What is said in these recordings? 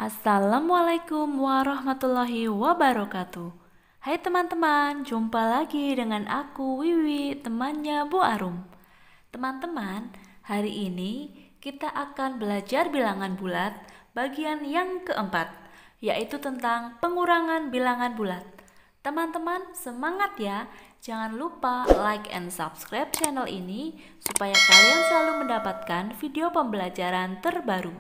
Assalamualaikum warahmatullahi wabarakatuh. Hai teman-teman, jumpa lagi dengan aku Wiwi, temannya Bu Arum. Teman-teman, hari ini kita akan belajar bilangan bulat bagian yang keempat, yaitu tentang pengurangan bilangan bulat. Teman-teman, semangat ya. Jangan lupa like and subscribe channel ini supaya kalian selalu mendapatkan video pembelajaran terbaru.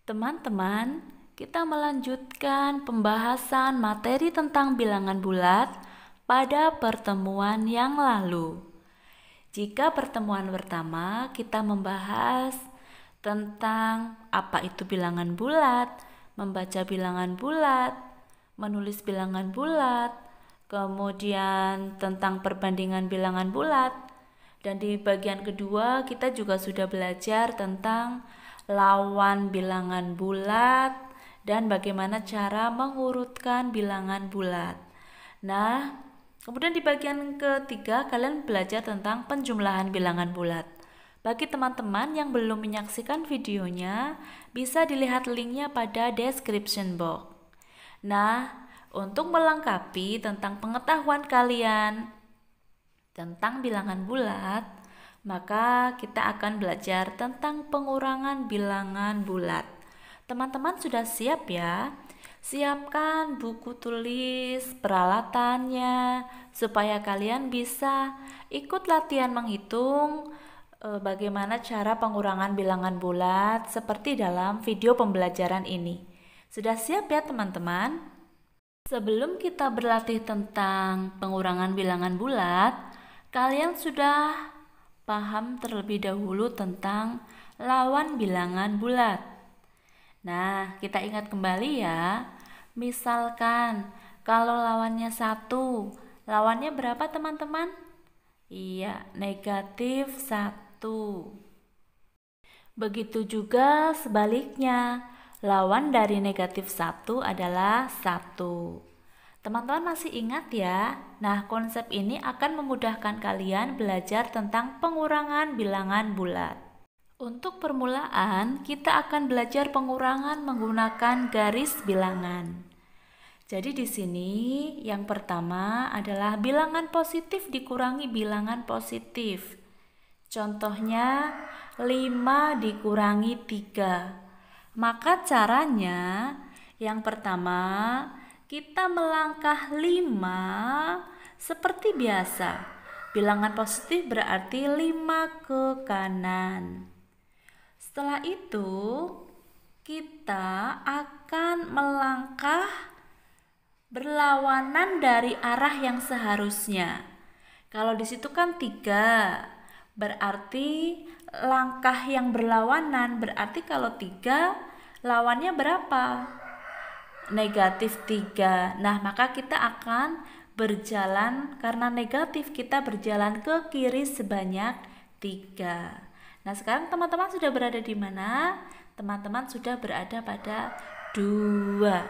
Teman-teman, kita melanjutkan pembahasan materi tentang bilangan bulat pada pertemuan yang lalu. Jika pertemuan pertama kita membahas tentang apa itu bilangan bulat, membaca bilangan bulat, menulis bilangan bulat, kemudian tentang perbandingan bilangan bulat, dan di bagian kedua kita juga sudah belajar tentang lawan bilangan bulat dan bagaimana cara mengurutkan bilangan bulat. Nah, kemudian di bagian ketiga kalian belajar tentang penjumlahan bilangan bulat. Bagi teman-teman yang belum menyaksikan videonya, bisa dilihat linknya pada description box. Nah, untuk melengkapi tentang pengetahuan kalian tentang bilangan bulat, maka kita akan belajar tentang pengurangan bilangan bulat. Teman-teman sudah siap ya? Siapkan buku tulis, peralatannya, supaya kalian bisa ikut latihan menghitung bagaimana cara pengurangan bilangan bulat seperti dalam video pembelajaran ini. Sudah siap ya teman-teman? Sebelum kita berlatih tentang pengurangan bilangan bulat, kalian sudah paham terlebih dahulu tentang lawan bilangan bulat. Nah, kita ingat kembali ya. Misalkan kalau lawannya 1, lawannya berapa teman-teman? Iya, negatif 1. Begitu juga sebaliknya, lawan dari negatif 1 adalah 1. Teman-teman masih ingat ya? Nah, konsep ini akan memudahkan kalian belajar tentang pengurangan bilangan bulat. Untuk permulaan, kita akan belajar pengurangan menggunakan garis bilangan. Jadi di sini yang pertama adalah bilangan positif dikurangi bilangan positif. Contohnya 5 dikurangi 3. Maka caranya yang pertama, kita melangkah 5 seperti biasa. Bilangan positif berarti 5 ke kanan. Setelah itu, kita akan melangkah berlawanan dari arah yang seharusnya. Kalau di situ kan 3, berarti langkah yang berlawanan, berarti kalau 3 lawannya berapa? Negatif 3. Nah, maka kita akan berjalan, karena negatif kita berjalan ke kiri sebanyak 3. Nah, sekarang teman-teman sudah berada di mana? Teman-teman sudah berada pada 2.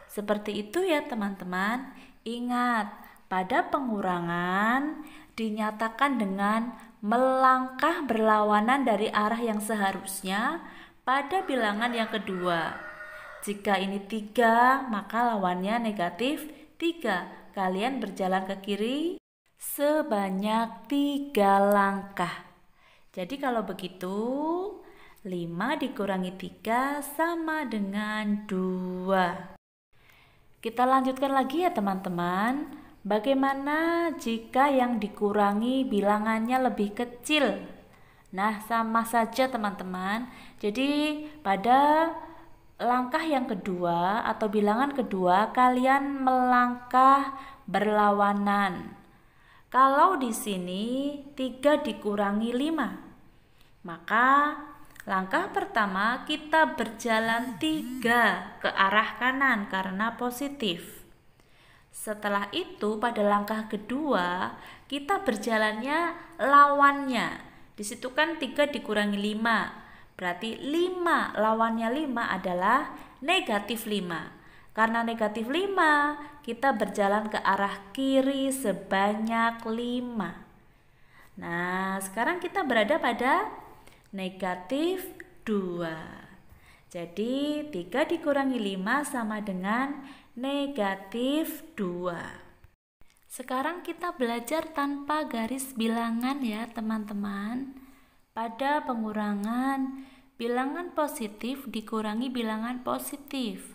Seperti itu ya teman-teman. Ingat, pada pengurangan dinyatakan dengan melangkah berlawanan dari arah yang seharusnya pada bilangan yang kedua. Jika ini 3, maka lawannya negatif 3. Kalian berjalan ke kiri sebanyak 3 langkah. Jadi kalau begitu, 5 dikurangi 3 sama dengan 2. Kita lanjutkan lagi ya teman-teman. Bagaimana jika yang dikurangi bilangannya lebih kecil? Nah, sama saja teman-teman. Jadi pada langkah yang kedua atau bilangan kedua, kalian melangkah berlawanan. Kalau di sini 3 dikurangi 5, maka langkah pertama kita berjalan 3 ke arah kanan karena positif. Setelah itu pada langkah kedua kita berjalannya lawannya. Di situ kan 3 dikurangi 5. Berarti 5 lawannya 5 adalah negatif 5. Karena negatif 5, kita berjalan ke arah kiri sebanyak 5. Nah, sekarang kita berada pada negatif 2. Jadi 3 dikurangi 5 sama dengan negatif 2. Sekarang kita belajar tanpa garis bilangan ya teman-teman. Pada pengurangan, bilangan positif dikurangi bilangan positif.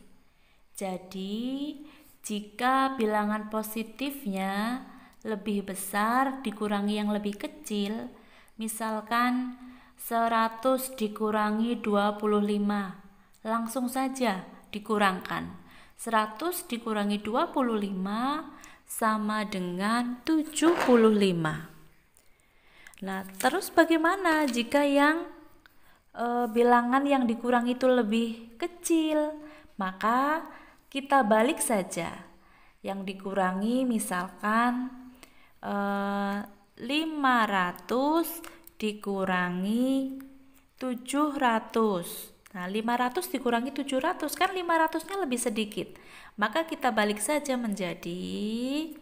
Jadi, jika bilangan positifnya lebih besar dikurangi yang lebih kecil, misalkan 100 dikurangi 25, langsung saja dikurangkan. 100 dikurangi 25 sama dengan 75. Nah, terus bagaimana jika yang bilangan yang dikurangi itu lebih kecil? Maka kita balik saja. Yang dikurangi misalkan 500 dikurangi 700. Nah, 500 dikurangi 700, kan 500-nya lebih sedikit. Maka kita balik saja menjadi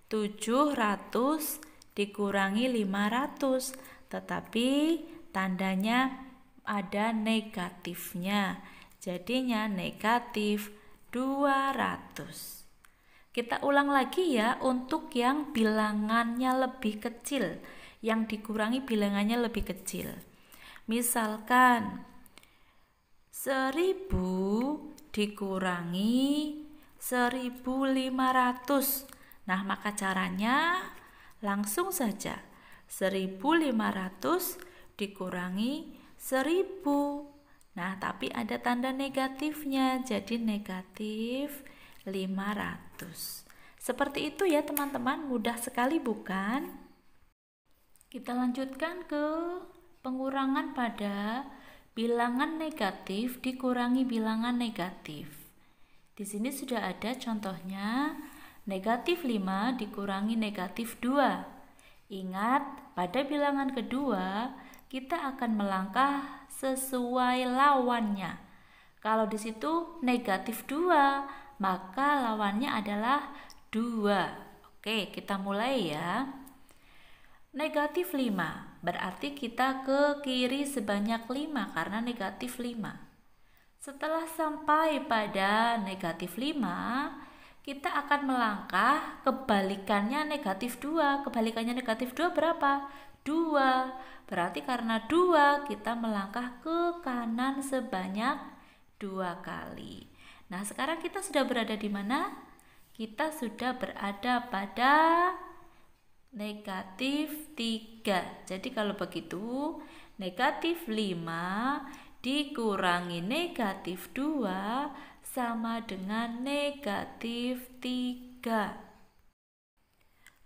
700 dikurangi 500. Tetapi tandanya ada negatifnya. Jadinya negatif 200. Kita ulang lagi ya untuk yang bilangannya lebih kecil, yang dikurangi bilangannya lebih kecil. Misalkan 1000 dikurangi 1500. Nah, maka caranya langsung saja 1500 dikurangi 1000. Nah, tapi ada tanda negatifnya, jadi negatif 500. Seperti itu ya teman-teman, mudah sekali bukan? Kita lanjutkan ke pengurangan pada bilangan negatif dikurangi bilangan negatif. Di sini sudah ada contohnya, negatif 5 dikurangi negatif 2. Ingat, pada bilangan kedua kita akan melangkah sesuai lawannya. Kalau di situ negatif 2, maka lawannya adalah 2. Oke, kita mulai ya. Negatif 5, berarti kita ke kiri sebanyak 5 karena negatif 5. Setelah sampai pada negatif 5, kita akan melangkah kebalikannya negatif 2. Kebalikannya negatif 2 berapa? 2. Berarti karena 2, kita melangkah ke kanan sebanyak 2 kali. Nah, sekarang kita sudah berada di mana? Kita sudah berada pada negatif 3. Jadi kalau begitu, negatif 5 dikurangi negatif 2 sama dengan negatif 3.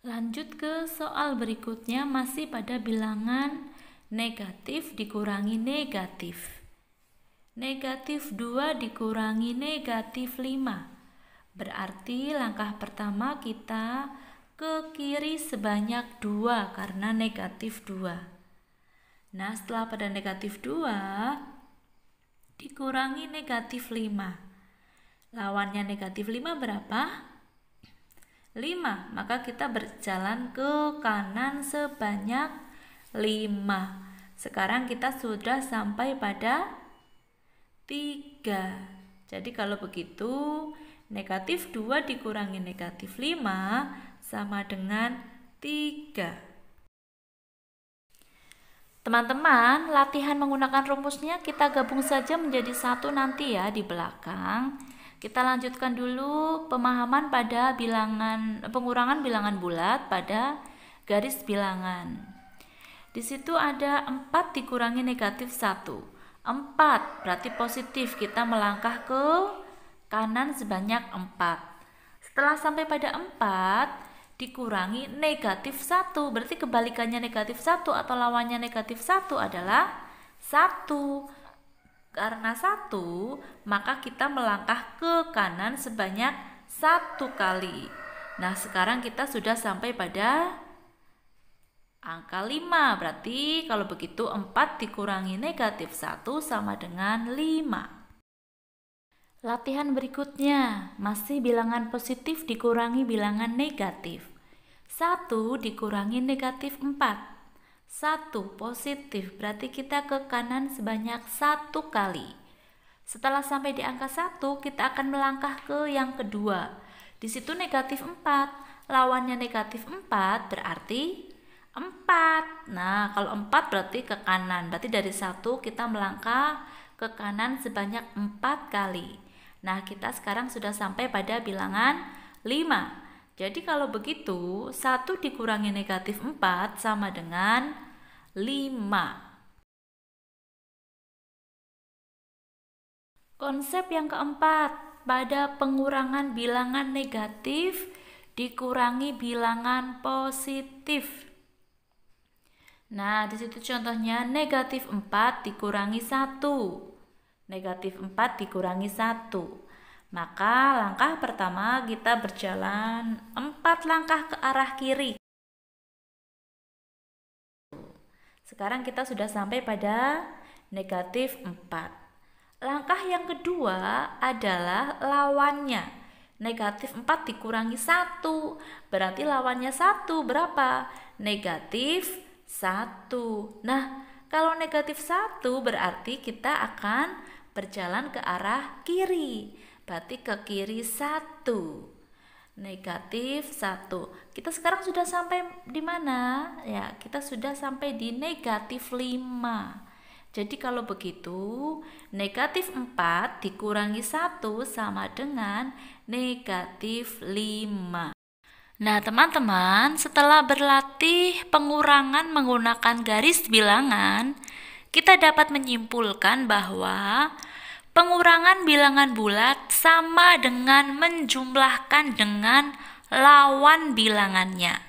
Lanjut ke soal berikutnya, masih pada bilangan negatif dikurangi negatif. Negatif 2 dikurangi negatif 5. Berarti langkah pertama kita ke kiri sebanyak 2 karena negatif 2. Nah, setelah pada negatif 2 dikurangi negatif 5. Lawannya negatif 5 berapa? 5. Maka kita berjalan ke kanan sebanyak 5. Sekarang kita sudah sampai pada 3. Jadi kalau begitu, negatif 2 dikurangi negatif 5 sama dengan 3. Teman-teman, latihan menggunakan rumusnya kita gabung saja menjadi satu nanti ya di belakang. Kita lanjutkan dulu pemahaman pada pengurangan bilangan bulat pada garis bilangan. Di situ ada 4 dikurangi negatif 1. 4 berarti positif, kita melangkah ke kanan sebanyak 4. Setelah sampai pada 4 dikurangi negatif 1, berarti kebalikannya negatif 1 atau lawannya negatif 1 adalah 1. Karena 1, maka kita melangkah ke kanan sebanyak 1 kali. Nah, sekarang kita sudah sampai pada angka 5. Berarti kalau begitu 4 dikurangi negatif 1 sama dengan 5. Latihan berikutnya, masih bilangan positif dikurangi bilangan negatif. 1 dikurangi negatif 4. 1 positif, berarti kita ke kanan sebanyak 1 kali. Setelah sampai di angka 1, kita akan melangkah ke yang kedua. Di situ negatif 4, lawannya negatif 4 berarti 4. Nah, kalau 4 berarti ke kanan, berarti dari 1 kita melangkah ke kanan sebanyak 4 kali. Nah, kita sekarang sudah sampai pada bilangan 5. Jadi kalau begitu, 1 dikurangi negatif 4 sama dengan 5. Konsep yang keempat, pada pengurangan bilangan negatif dikurangi bilangan positif. Nah, di situ contohnya negatif 4 dikurangi 1. Negatif 4 dikurangi 1. Maka langkah pertama kita berjalan 4 langkah ke arah kiri. Sekarang kita sudah sampai pada negatif 4. Langkah yang kedua adalah lawannya. Negatif 4 dikurangi 1. Berarti lawannya 1 berapa? Negatif 1. Nah, kalau negatif 1 berarti kita akan berjalan ke arah kiri. Berarti ke kiri 1. Negatif 1. Kita sekarang sudah sampai di mana? Ya, kita sudah sampai di negatif 5. Jadi kalau begitu, negatif 4 dikurangi 1 sama dengan negatif 5. Nah, teman-teman, setelah berlatih pengurangan menggunakan garis bilangan, kita dapat menyimpulkan bahwa pengurangan bilangan bulat sama dengan menjumlahkan dengan lawan bilangannya.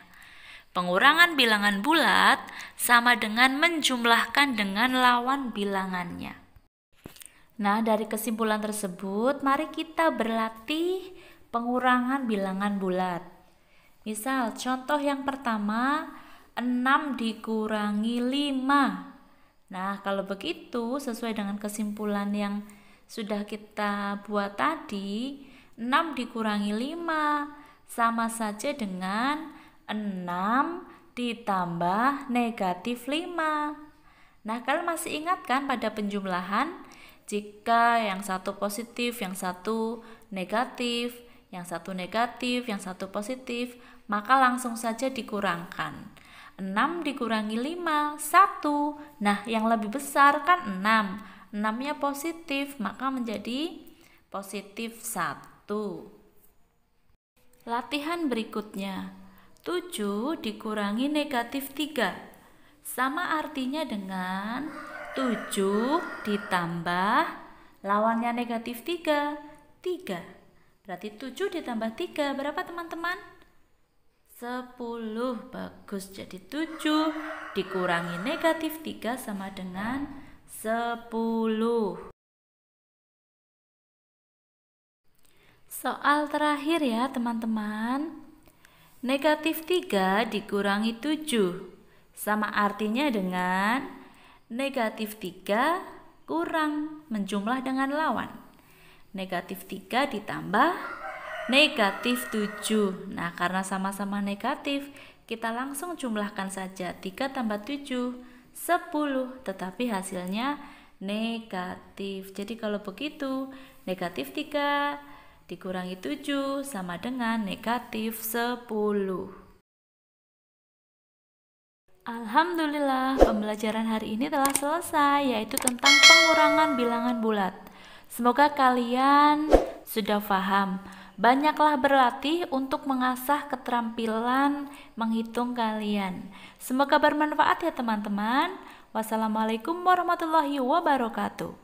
Pengurangan bilangan bulat sama dengan menjumlahkan dengan lawan bilangannya. Nah, dari kesimpulan tersebut, mari kita berlatih pengurangan bilangan bulat. Misal, contoh yang pertama, 6 dikurangi 5. Nah, kalau begitu, sesuai dengan kesimpulan yang sudah kita buat tadi, 6 dikurangi 5 sama saja dengan 6 ditambah negatif 5. Nah, kalian masih ingat kan pada penjumlahan? Jika yang satu positif, yang satu negatif, yang satu negatif, yang satu positif, maka langsung saja dikurangkan. 6 dikurangi 5, 1. Nah, yang lebih besar kan 6. 6-nya positif, maka menjadi positif 1. Latihan berikutnya, 7 dikurangi negatif 3. Sama artinya dengan 7 ditambah lawannya negatif 3, 3. Berarti 7 ditambah 3, berapa teman-teman? 10. Bagus, jadi 7 dikurangi negatif 3 sama dengan 10. Soal terakhir ya teman-teman. Negatif 3 dikurangi 7 sama artinya dengan negatif 3 kurang menjumlah dengan lawan. Negatif 3 ditambah negatif 7. Nah, karena sama-sama negatif, kita langsung jumlahkan saja. 3 tambah 7, 10. Tetapi hasilnya negatif. Jadi kalau begitu, negatif 3 dikurangi 7 sama dengan negatif 10. Alhamdulillah, pembelajaran hari ini telah selesai, yaitu tentang pengurangan bilangan bulat. Semoga kalian sudah paham. Banyaklah berlatih untuk mengasah keterampilan menghitung kalian. Semoga bermanfaat ya teman-teman. Wassalamualaikum warahmatullahi wabarakatuh.